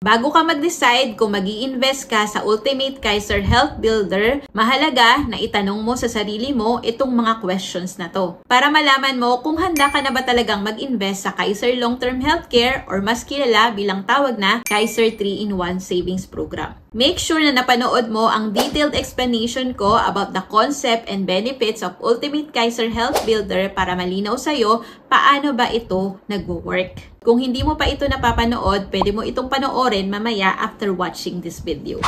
Bago ka mag-decide kung mag-i-invest ka sa Ultimate Kaiser Health Builder, mahalaga na itanong mo sa sarili mo itong mga questions na to. Para malaman mo kung handa ka na ba talagang mag-invest sa Kaiser Long-Term Healthcare or mas kilala bilang tawag na Kaiser 3-in-1 Savings Program. Make sure na napanood mo ang detailed explanation ko about the concept and benefits of Ultimate Kaiser Health Builder para malinaw sa'yo paano ba ito nagwo-work. Kung hindi mo pa ito napapanood, pwede mo itong panoorin mamaya after watching this video.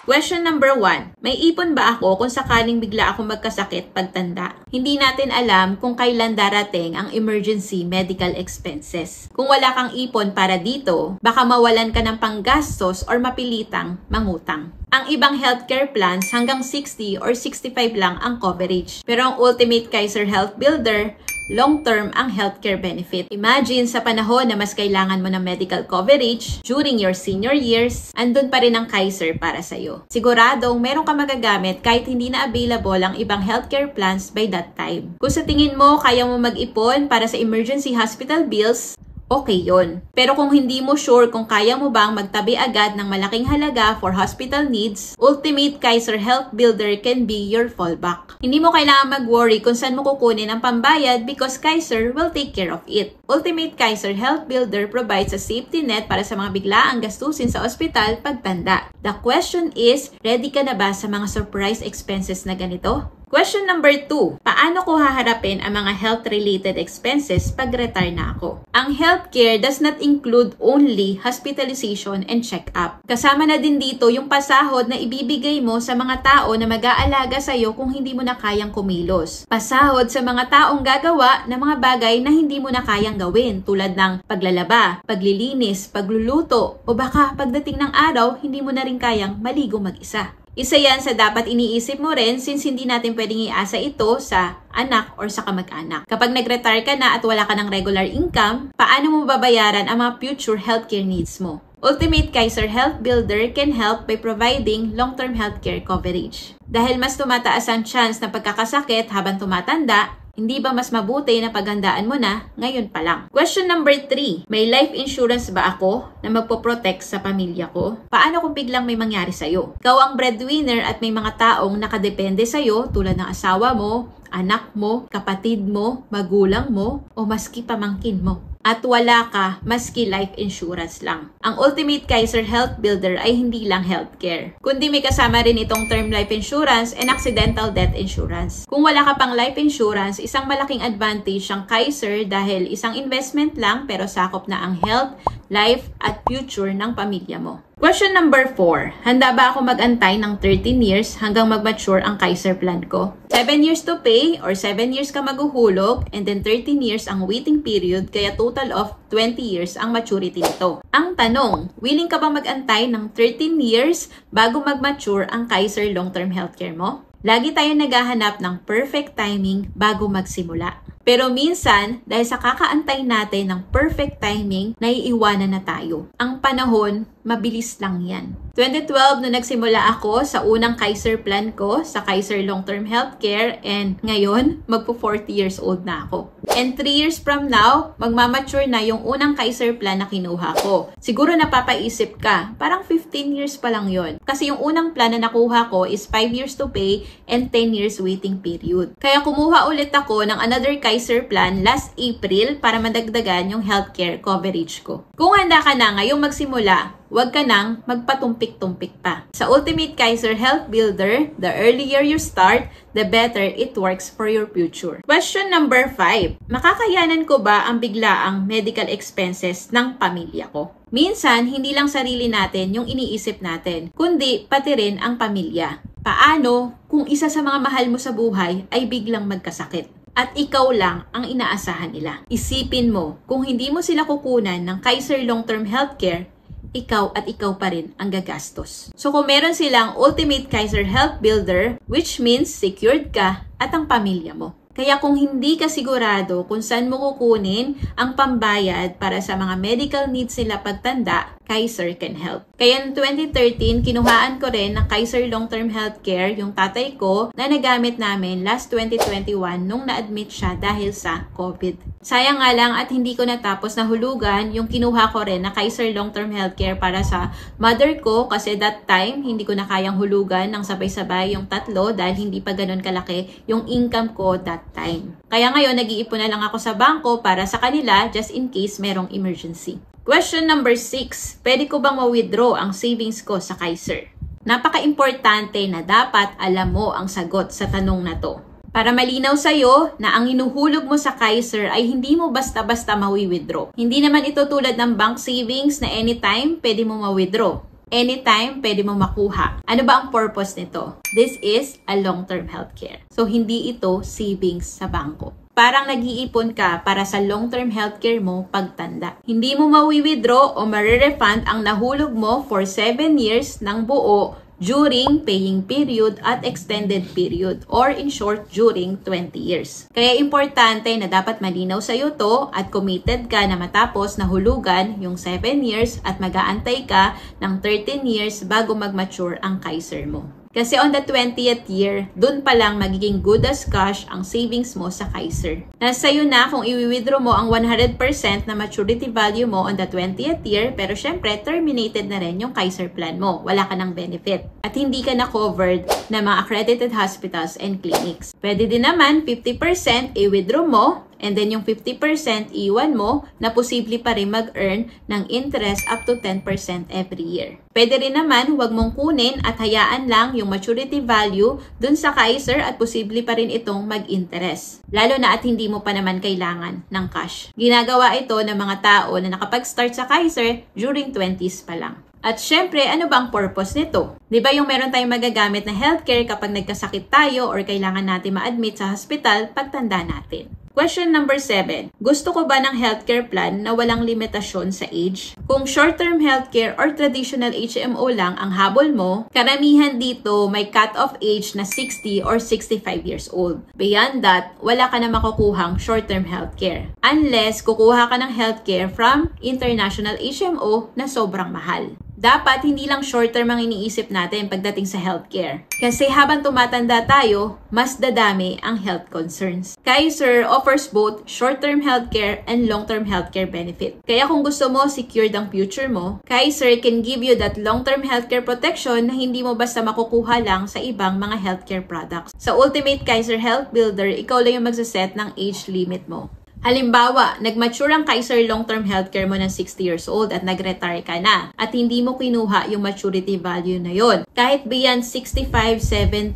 Question number 1. May ipon ba ako kung sakaling bigla ako magkasakit pagtanda? Hindi natin alam kung kailan darating ang emergency medical expenses. Kung wala kang ipon para dito, baka mawalan ka ng panggastos or mapilitang mangutang. Ang ibang healthcare plans hanggang 60 or 65 lang ang coverage. Pero ang Ultimate Kaiser Health Builder, long-term ang healthcare benefit. Imagine sa panahon na mas kailangan mo ng medical coverage during your senior years, andun pa rin ang Kaiser para sa'yo. Siguradong meron ka magagamit kahit hindi na available ang ibang healthcare plans by that time. Kung sa tingin mo kaya mo mag-ipon para sa emergency hospital bills, okay yon. Pero kung hindi mo sure kung kaya mo bang magtabi agad ng malaking halaga for hospital needs, Ultimate Kaiser Health Builder can be your fallback. Hindi mo kailangan mag-worry kung saan mo kukunin ang pambayad because Kaiser will take care of it. Ultimate Kaiser Health Builder provides a safety net para sa mga biglaang gastusin sa ospital pagtanda. The question is, ready ka na ba sa mga surprise expenses na ganito? Question number 2. Paano ko haharapin ang mga health-related expenses pag retire na ako? Ang healthcare does not include only hospitalization and check-up. Kasama na din dito yung pasahod na ibibigay mo sa mga tao na mag-aalaga sa'yo kung hindi mo na kayang kumilos. Pasahod sa mga taong gagawa ng mga bagay na hindi mo na kayang gawin tulad ng paglalaba, paglilinis, pagluluto, o baka pagdating ng araw, hindi mo na rin kayang maligo mag-isa. Isa yan sa dapat iniisip mo rin since hindi natin pwedeng iasa ito sa anak or sa kamag-anak. Kapag nag-retire ka na at wala ka ng regular income, paano mo babayaran ang mga future healthcare needs mo? Ultimate Kaiser Health Builder can help by providing long-term healthcare coverage. Dahil mas tumataas ang chance na pagkakasakit habang tumatanda, hindi ba mas mabuti na paghandaan mo na ngayon pa lang? Question number 3. May life insurance ba ako na magpo-protect sa pamilya ko? Paano kung biglang may mangyari sa'yo? Ikaw ang breadwinner at may mga taong nakadepende sa'yo tulad ng asawa mo, anak mo, kapatid mo, magulang mo, o maski pamangkin mo. At wala ka maski life insurance lang. Ang Ultimate Kaiser Health Builder ay hindi lang healthcare, kundi may kasama rin itong term life insurance and accidental death insurance. Kung wala ka pang life insurance, isang malaking advantage ang Kaiser dahil isang investment lang pero sakop na ang health, life, at future ng pamilya mo. Question number 4. Handa ba ako mag-antay ng 13 years hanggang mag-mature ang Kaiser plan ko? 7 years to pay or 7 years ka maghuhulog and then 13 years ang waiting period kaya total of 20 years ang maturity nito. Ang tanong, willing ka bang mag-antay ng 13 years bago mag-mature ang Kaiser long-term healthcare mo? Lagi tayo naghahanap ng perfect timing bago magsimula. Pero minsan, dahil sa kakaantay natin ng perfect timing, naiiwanan na tayo. Ang panahon, mabilis lang yan. 2012, nung nagsimula ako sa unang Kaiser plan ko, sa Kaiser Long-Term Healthcare, and ngayon, magpo-40 years old na ako. And 3 years from now, magmamature na yung unang Kaiser plan na kinuha ko. Siguro napapaisip ka, parang 15 years pa lang yon. Kasi yung unang plan na nakuha ko is 5 years to pay and 10 years waiting period. Kaya kumuha ulit ako ng another Kaiser plan last April para madagdagan yung healthcare coverage ko. Kung handa ka na ngayong magsimula, huwag ka nang magpatumpik-tumpik pa. Sa Ultimate Kaiser Health Builder, the earlier you start, the better it works for your future. Question number 5. Makakayanan ko ba ang biglaang medical expenses ng pamilya ko? Minsan, hindi lang sarili natin yung iniisip natin, kundi pati rin ang pamilya. Paano kung isa sa mga mahal mo sa buhay ay biglang magkasakit? At ikaw lang ang inaasahan nila. Isipin mo, kung hindi mo sila kukunan ng Kaiser Long-Term Healthcare, ikaw at ikaw pa rin ang gagastos. So kung meron silang Ultimate Kaiser Health Builder, which means secured ka at ang pamilya mo. Kaya kung hindi ka sigurado kung saan mo kukunin ang pambayad para sa mga medical needs nila pagtanda, Kaiser can help. Kaya noong 2013, kinuhaan ko rin ng Kaiser Long-Term Healthcare yung tatay ko na nagamit namin last 2021 nung na-admit siya dahil sa COVID. Sayang nga lang at hindi ko natapos na hulugan yung kinuha ko rin na Kaiser Long-Term Healthcare para sa mother ko kasi that time hindi ko na kayang hulugan ng sabay-sabay yung tatlo dahil hindi pa ganun kalaki yung income ko that time. Kaya ngayon nag-iipon na lang ako sa bangko para sa kanila just in case merong emergency. Question number 6. Pwede ko bang ma-withdraw ang savings ko sa Kaiser? Napaka-importante na dapat alam mo ang sagot sa tanong na to. Para malinaw sa'yo na ang inuhulog mo sa Kaiser ay hindi mo basta-basta ma-withdraw. Hindi naman ito tulad ng bank savings na anytime pwede mo ma-withdraw. Anytime pwede mo makuha. Ano ba ang purpose nito? This is a long-term healthcare. So, hindi ito savings sa bangko. Parang nag-iipon ka para sa long-term healthcare mo pagtanda. Hindi mo mawi-withdraw o marirefund ang nahulog mo for 7 years ng buo during paying period at extended period or in short, during 20 years. Kaya importante na dapat malinaw sa'yo to at committed ka na matapos na hulugan yung 7 years at mag-aantay ka ng 13 years bago mag-mature ang Kaiser mo. Kasi on the 20th year, dun pa lang magiging good as cash ang savings mo sa Kaiser. Nasa iyo na kung i-withdraw mo ang 100% na maturity value mo on the 20th year, pero syempre, terminated na rin yung Kaiser plan mo. Wala ka ng benefit. At hindi ka na covered na mga accredited hospitals and clinics. Pwede din naman 50% i-withdraw mo, and then yung 50% iwan mo na posible pa rin mag-earn ng interest up to 10% every year. Pwede rin naman huwag mong kunin at hayaan lang yung maturity value dun sa Kaiser at posible pa rin itong mag-interest. Lalo na at hindi mo pa naman kailangan ng cash. Ginagawa ito ng mga tao na nakapag-start sa Kaiser during 20s pa lang. At syempre, ano ba ang purpose nito? Di ba yung meron tayong magagamit na healthcare kapag nagkasakit tayo or kailangan natin ma-admit sa hospital pagtanda natin? Question number 7. Gusto ko ba ng healthcare plan na walang limitasyon sa age? Kung short-term healthcare or traditional HMO lang ang habol mo, karamihan dito may cut-off age na 60 or 65 years old. Beyond that, wala ka na makukuhang short-term healthcare. Unless kukuha ka ng healthcare from international HMO na sobrang mahal. Dapat hindi lang short-term ang iniisip natin pagdating sa healthcare. Kasi habang tumatanda tayo, mas dadami ang health concerns. Kaiser offers both short-term healthcare and long-term healthcare benefit. Kaya kung gusto mo secured ang future mo, Kaiser can give you that long-term healthcare protection na hindi mo basta makukuha lang sa ibang mga healthcare products. Sa Ultimate Kaiser Health Builder, ikaw lang yung magsaset ng age limit mo. Halimbawa, nag-mature ang Kaiser long-term healthcare mo ng 60 years old at nag-retire ka na at hindi mo kinuha yung maturity value na yon. Kahit beyond 65, 70,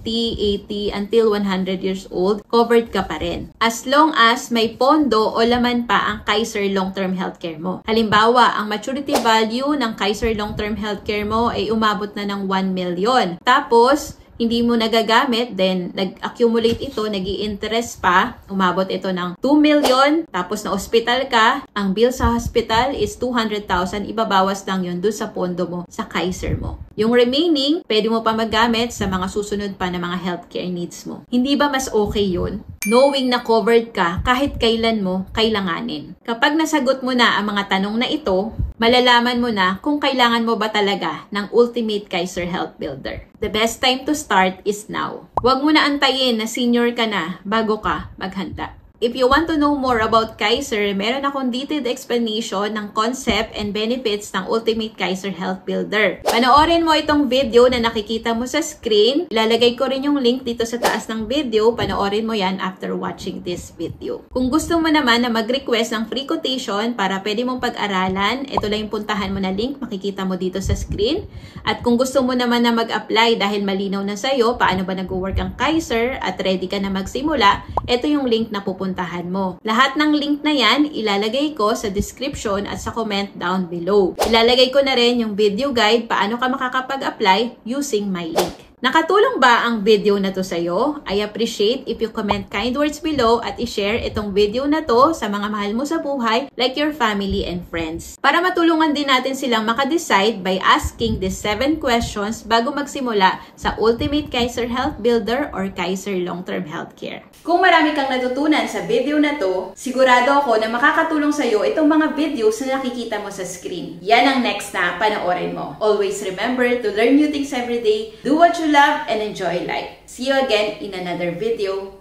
80 until 100 years old, covered ka pa rin. As long as may pondo o laman pa ang Kaiser long-term healthcare mo. Halimbawa, ang maturity value ng Kaiser long-term healthcare mo ay umabot na ng 1 million. Tapos, hindi mo nagagamit, then nag-accumulate ito, nag-i-interest pa, umabot ito ng 2 million, tapos na hospital ka, ang bill sa hospital is 200,000, ibabawas lang yun doon sa pondo mo, sa Kaiser mo. Yung remaining, pwede mo pa magamit sa mga susunod pa na mga healthcare needs mo. Hindi ba mas okay yun? Knowing na covered ka kahit kailan mo kailanganin. Kapag nasagot mo na ang mga tanong na ito, malalaman mo na kung kailangan mo ba talaga ng Ultimate Kaiser Health Builder. The best time to start is now. Huwag mo na antayin na senior ka na bago ka maghanda. If you want to know more about Kaiser, meron akong detailed explanation ng concept and benefits ng Ultimate Kaiser Health Builder. Panoorin mo itong video na nakikita mo sa screen. Ilalagay ko rin yung link dito sa taas ng video. Panoorin mo yan after watching this video. Kung gusto mo naman na mag-request ng free quotation para pwede mong pag-aralan, ito lang yung puntahan mo na link, makikita mo dito sa screen. At kung gusto mo naman na mag-apply dahil malinaw na sa'yo paano ba nag-work ang Kaiser at ready ka na magsimula, ito yung link na pupuntahan mo. Lahat ng link na yan, ilalagay ko sa description at sa comment down below. Ilalagay ko na rin yung video guide paano ka makakapag-apply using my link. Nakatulong ba ang video na to sa'yo? I appreciate if you comment kind words below at i-share itong video na to sa mga mahal mo sa buhay like your family and friends. Para matulungan din natin silang makadecide by asking these 7 questions bago magsimula sa Ultimate Kaiser Health Builder or Kaiser Long-Term Healthcare. Kung marami kang natutunan sa video na to, sigurado ako na makakatulong sa'yo itong mga videos na nakikita mo sa screen. Yan ang next na panoorin mo. Always remember to learn new things every day, do what you love, and enjoy life. See you again in another video.